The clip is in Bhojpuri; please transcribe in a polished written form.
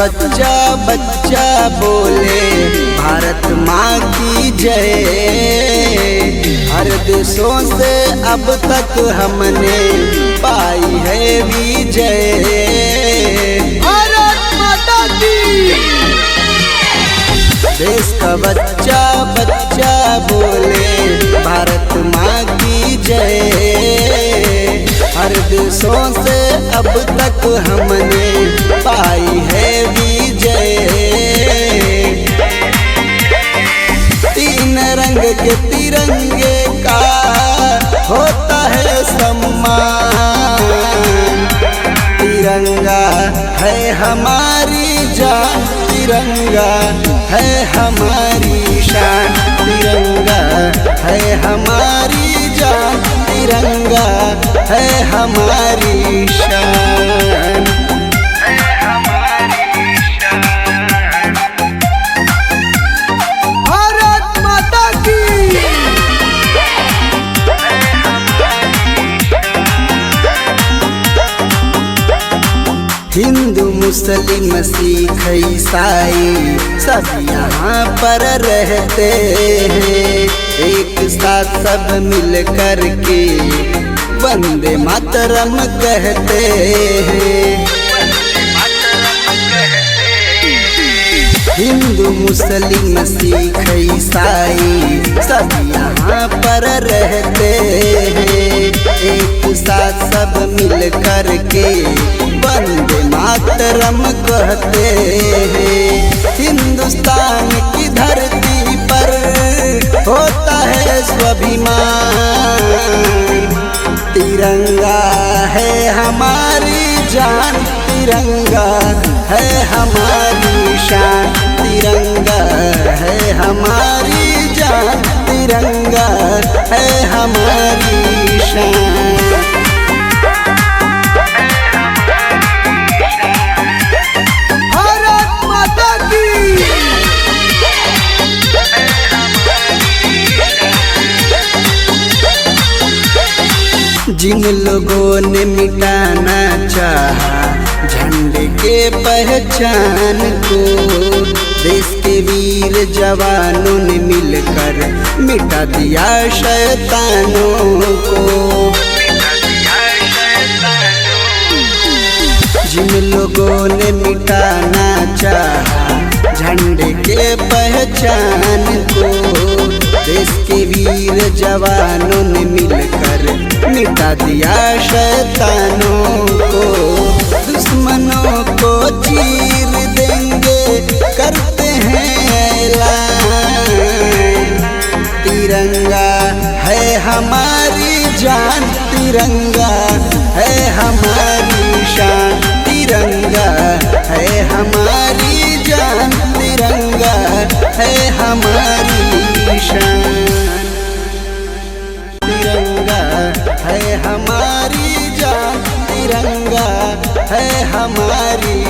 बच्चा बच्चा बोले भारत माँ की जय। हर देशों से अब तक हमने पाई है विजय। भारत माता की। देश का बच्चा बच्चा बोले भारत माँ की जय। हर देशों से अब तक हमने पाई है विजय। तीन रंग के तिरंगे का होता है सम्मान। तिरंगा है हमारी जान, तिरंगा है हमारी शान। तिरंगा है हमारी जान, तिरंगा है हमारी शान। भारत माता की। हिंदू मुस्लिम सिख ईसाई सब यहाँ पर रहते हैं। एक साथ सब मिल कर के वंदे मातरम कहते हैं। हिंदू मुस्लिम सिख ईसाई सब यहाँ पर रहते हैं। एक साथ सब मिल कर के वंदे मातरम कहते हैं। हिंदुस्तान की धरती पर होता है स्वाभिमान। तिरंगा है हमारी जान, तिरंगा है हमारी शान। तिरंगा है हमारी जान, तिरंगा है हमारी शान। भारत माता की। जिन लोगों ने मिटाना चाहा झंडे के पहचान को, देश के वीर जवानों ने मिलकर मिटा दिया शैतानों को। जिन लोगों ने मिटाना चाहा झंडे के पहचान को, देश के वीर जवानों ने मिलकर मिटा दिया शैतानों को। दुश्मनों को चीर देंगे करते हैं ऐलान। तिरंगा है हमारी जान, तिरंगा है हमारी शान। तिरंगा है हमारी जान, तिरंगा है हमारी शान। तिरंगा है हमारी जान, तिरंगा है हमारी